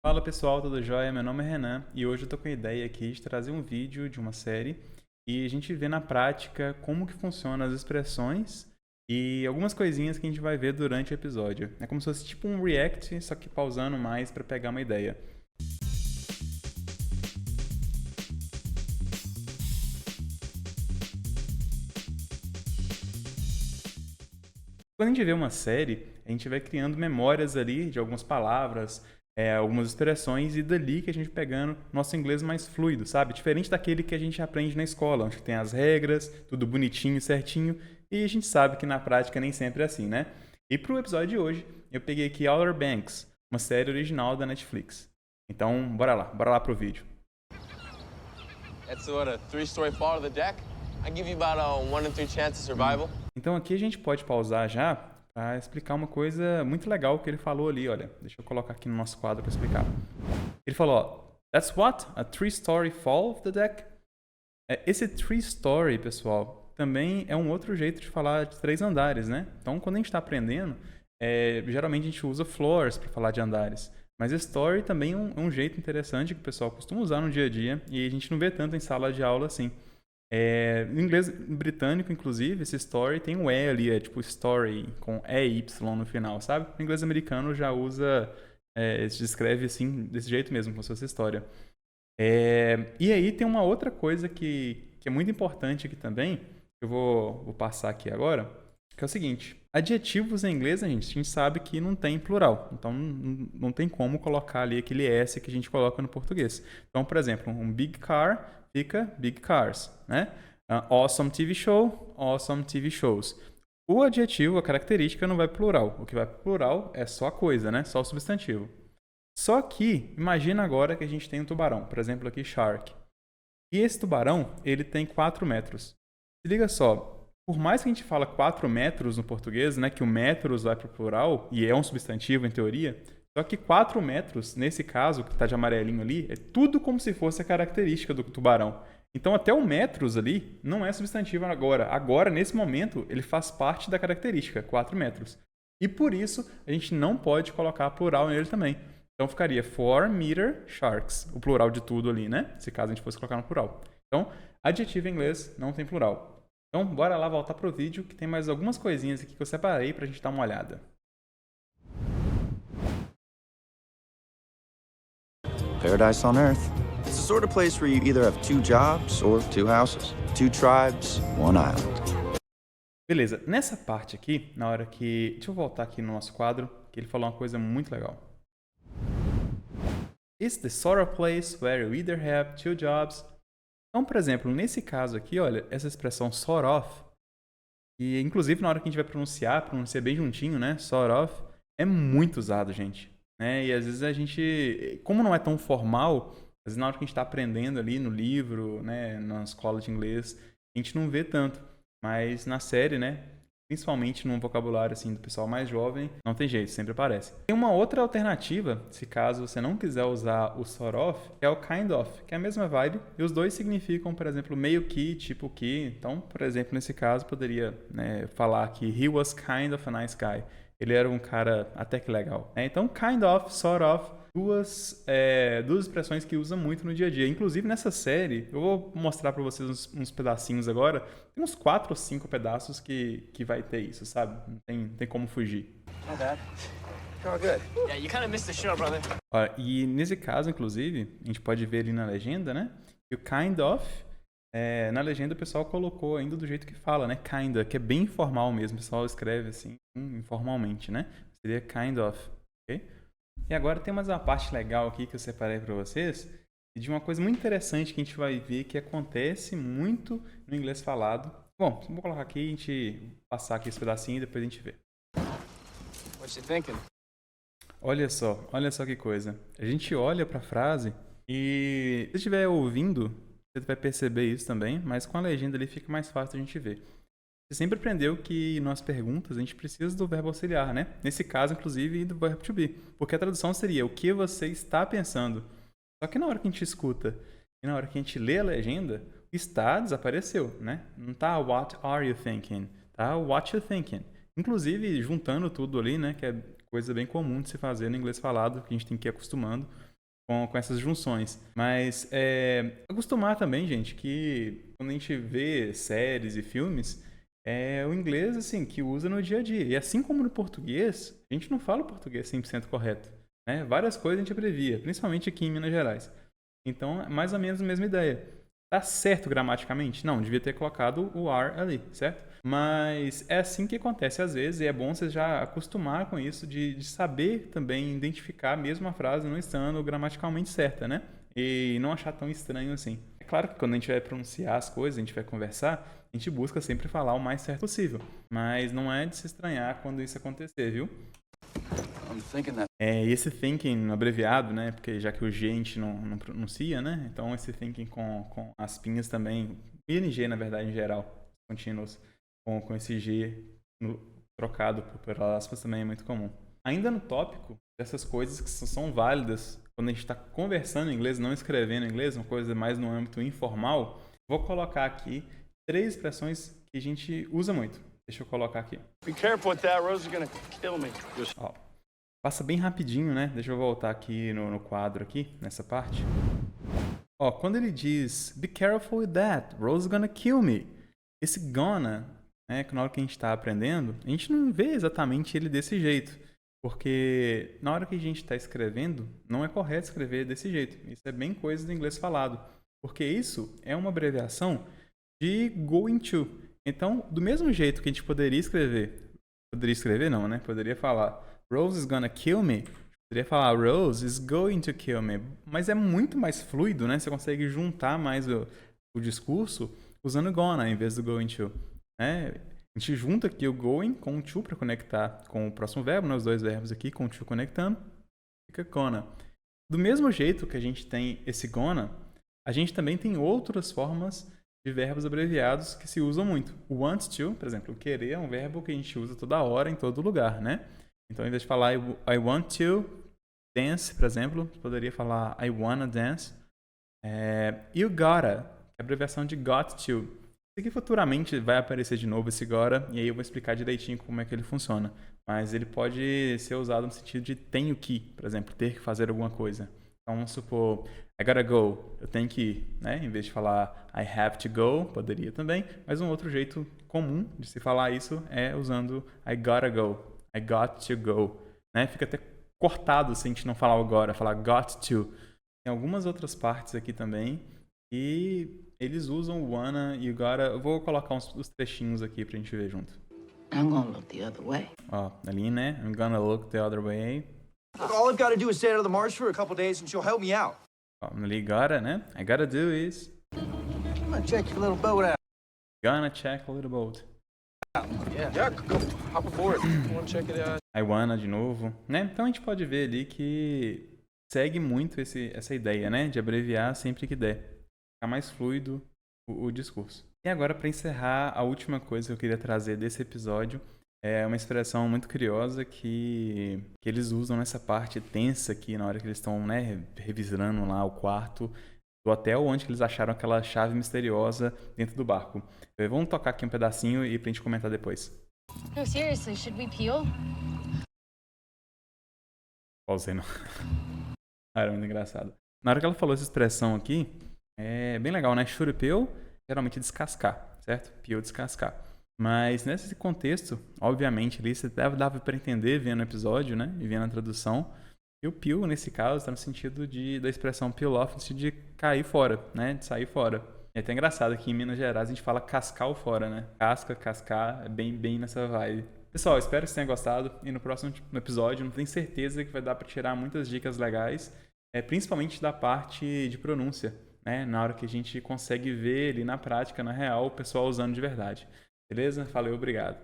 Fala pessoal, tudo jóia? Meu nome é Renan e hoje eu tô com a ideia aqui de trazer um vídeo de uma série e a gente vê na prática como que funcionam as expressões e algumas coisinhas que a gente vai ver durante o episódio. É como se fosse tipo um react, só que pausando mais para pegar uma ideia. Quando a gente vê uma série, a gente vai criando memórias ali de algumas palavras, algumas expressões e dali que a gente pegando nosso inglês mais fluido, sabe? Diferente daquele que a gente aprende na escola, onde tem as regras, tudo bonitinho, certinho, e a gente sabe que na prática nem sempre é assim, né? E pro episódio de hoje, eu peguei aqui Outer Banks, uma série original da Netflix. Então, bora lá pro vídeo. That's what, a three-story fall to the deck? I give you about a 1 in 3 chance of survival. Então aqui a gente pode pausar já para explicar uma coisa muito legal que ele falou ali, olha. Deixa eu colocar aqui no nosso quadro para explicar. Ele falou, ó, That's what? A three-story fall of the deck? Esse three-story, pessoal, também é um outro jeito de falar de 3 andares, né? Então quando a gente está aprendendo, geralmente a gente usa floors para falar de andares. Mas story também é um jeito interessante que o pessoal costuma usar no dia a dia e a gente não vê tanto em sala de aula assim. No inglês britânico, inclusive, esse story tem um E ali, é tipo story, com EY no final, sabe? O inglês americano já usa, se escreve assim, desse jeito mesmo, como se fosse história. E aí tem uma outra coisa que é muito importante aqui também, que eu vou passar aqui agora, que é o seguinte: adjetivos em inglês, a gente sabe que não tem plural, então não tem como colocar ali aquele S que a gente coloca no português. Então, por exemplo, um big car fica big cars, né? Awesome TV show, awesome TV shows. O adjetivo, a característica, não vai pro plural. O que vai pro plural é só a coisa, né? Só o substantivo. Só que, imagina agora que a gente tem um tubarão, por exemplo aqui, shark. E esse tubarão, ele tem 4 metros. Se liga só, por mais que a gente fala 4 metros no português, né, que o metros vai para o plural, e é um substantivo em teoria, só que 4 metros, nesse caso, que está de amarelinho ali, é tudo como se fosse a característica do tubarão. Então, até o metros ali não é substantivo agora. Agora, nesse momento, ele faz parte da característica, 4 metros. E por isso, a gente não pode colocar plural nele também. Então ficaria 4 meter sharks, o plural de tudo ali, né? Se caso a gente fosse colocar no plural. Então, adjetivo em inglês não tem plural. Então, bora lá voltar pro vídeo, que tem mais algumas coisinhas aqui que eu separei pra gente dar uma olhada. Paradise on Earth. It's the sort of place where you either have 2 jobs or 2 houses, 2 tribes, 1 island. Beleza, nessa parte aqui, na hora que... Deixa eu voltar aqui no nosso quadro, que ele falou uma coisa muito legal. It's the sort of place where you either have 2 jobs. Então, por exemplo, nesse caso aqui, olha, essa expressão sort of, e inclusive na hora que a gente vai pronuncia bem juntinho, né? Sort of, é muito usado, gente. Né? E às vezes a gente, como não é tão formal, às vezes na hora que a gente está aprendendo ali no livro, né, na escola de inglês, a gente não vê tanto. Mas na série, né, principalmente no vocabulário assim, do pessoal mais jovem, não tem jeito, sempre aparece. Tem uma outra alternativa, se caso você não quiser usar o sort of, que é o kind of, que é a mesma vibe, e os dois significam, por exemplo, meio que, tipo que. Então, por exemplo, nesse caso, poderia, né, falar que he was kind of a nice guy. Ele era um cara até que legal. Então, kind of, sort of, duas expressões que usa muito no dia a dia. Inclusive, nessa série, eu vou mostrar pra vocês uns pedacinhos agora. Tem uns 4 ou 5 pedaços que vai ter isso, sabe? Não tem como fugir. Not bad. All good. Yeah, you kind of missed the show, brother. Olha, e nesse caso, inclusive, a gente pode ver ali na legenda, né? Que o kind of, na legenda o pessoal colocou ainda do jeito que fala, né? Kinda, que é bem informal mesmo. O pessoal escreve assim, informalmente, né? Seria kind of, ok? E agora tem mais uma parte legal aqui que eu separei para vocês, de uma coisa muito interessante que a gente vai ver que acontece muito no inglês falado. Bom, vou colocar aqui, a gente passar aqui esse pedacinho e depois a gente vê. What you thinking? Olha só que coisa. A gente olha para a frase e se você estiver ouvindo, você vai perceber isso também, mas com a legenda ali fica mais fácil a gente ver. Você sempre aprendeu que nas perguntas a gente precisa do verbo auxiliar, né? Nesse caso, inclusive, do verbo to be. Porque a tradução seria o que você está pensando. Só que na hora que a gente escuta e na hora que a gente lê a legenda, o está desapareceu, né? Não tá what are you thinking? Tá what you thinking. Inclusive, juntando tudo ali, né? Que é coisa bem comum de se fazer no inglês falado, que a gente tem que ir acostumando. com essas junções. Mas acostumar também, gente, que quando a gente vê séries e filmes, é o inglês, assim, que usa no dia a dia. E assim como no português, a gente não fala o português 100% correto, né? Várias coisas a gente abrevia, principalmente aqui em Minas Gerais. Então, é mais ou menos a mesma ideia. Tá certo gramaticamente? Não, devia ter colocado o are ali, certo? Mas é assim que acontece às vezes, e é bom você já acostumar com isso, de saber também identificar mesmo a frase não estando gramaticalmente certa, né? E não achar tão estranho assim. É claro que quando a gente vai pronunciar as coisas, a gente vai conversar, a gente busca sempre falar o mais certo possível. Mas não é de se estranhar quando isso acontecer, viu? E esse thinking abreviado, né? Porque já que o G a gente não pronuncia, né? Então esse thinking com as pinhas também, ING na verdade em geral, contínuos, com esse G trocado por aspas também é muito comum. Ainda no tópico dessas coisas que são válidas quando a gente está conversando em inglês, não escrevendo em inglês, uma coisa mais no âmbito informal, vou colocar aqui 3 expressões que a gente usa muito. Deixa eu colocar aqui. Be careful with that, Rose is gonna kill me. Ó, passa bem rapidinho, né? Deixa eu voltar aqui no quadro aqui, nessa parte. Ó, quando ele diz be careful with that, Rose is gonna kill me. Esse gonna, né, que na hora que a gente está aprendendo, a gente não vê exatamente ele desse jeito. Porque na hora que a gente está escrevendo, não é correto escrever desse jeito. Isso é bem coisa do inglês falado. Porque isso é uma abreviação de going to. Então, do mesmo jeito que a gente poderia escrever não, né? Poderia falar Rose is gonna kill me. Poderia falar Rose is going to kill me. Mas é muito mais fluido, né? Você consegue juntar mais o discurso usando gonna em vez do going to. Né? A gente junta aqui o going com o to para conectar com o próximo verbo, né? Os 2 verbos aqui com o to conectando. Fica gonna. Do mesmo jeito que a gente tem esse gonna, a gente também tem outras formas de verbos abreviados que se usam muito. O want to, por exemplo, o querer é um verbo que a gente usa toda hora, em todo lugar, né? Então, em vez de falar I want to dance, por exemplo, poderia falar I wanna dance. You gotta, que é a abreviação de got to. Isso aqui futuramente vai aparecer de novo esse gotta, e aí eu vou explicar direitinho como é que ele funciona. Mas ele pode ser usado no sentido de tenho que, por exemplo, ter que fazer alguma coisa. Então, vamos supor, I gotta go, eu tenho que ir, né? Em vez de falar I have to go, poderia também, mas um outro jeito comum de se falar isso é usando I gotta go, I got to go, né? Fica até cortado se a gente não falar o gotta, falar got to. Tem algumas outras partes aqui também e eles usam o wanna e o gotta. Eu vou colocar os trechinhos aqui pra gente ver junto. I'm gonna look the other way. Ó, ali, né? I'm gonna look the other way. All I've got to do is stay out of the marsh for a couple days and she'll help me out. Ó, ali, gotta, né? I gotta do is I'm gonna check your little boat out. gonna check a little boat. Yeah, go hop aboard. I wanna check it out. I wanna de novo, né? Então a gente pode ver ali que segue muito essa ideia, né? De abreviar sempre que der. Ficar mais fluido o discurso. E agora, para encerrar, a última coisa que eu queria trazer desse episódio é uma expressão muito curiosa que eles usam nessa parte tensa aqui, na hora que eles estão, né, revisando lá o quarto do hotel onde eles acharam aquela chave misteriosa dentro do barco. Vamos tocar aqui um pedacinho e pra gente comentar depois. No, seriously, should we peel? Pausei, não. Era muito engraçado. Na hora que ela falou essa expressão aqui, é bem legal, né? Should peel, geralmente descascar, certo? Peel, descascar. Mas nesse contexto, obviamente, ali você dava para entender vendo o episódio, né? E vendo a tradução. E o peel, nesse caso, está no sentido da expressão peel off, no sentido de cair fora, né? De sair fora. É até engraçado que em Minas Gerais a gente fala cascar o fora, né? Casca, cascar, é bem nessa vibe. Pessoal, espero que vocês tenham gostado. E no próximo episódio, não tenho certeza que vai dar para tirar muitas dicas legais, principalmente da parte de pronúncia, né? Na hora que a gente consegue ver ali na prática, na real, o pessoal usando de verdade. Beleza? Valeu, obrigado.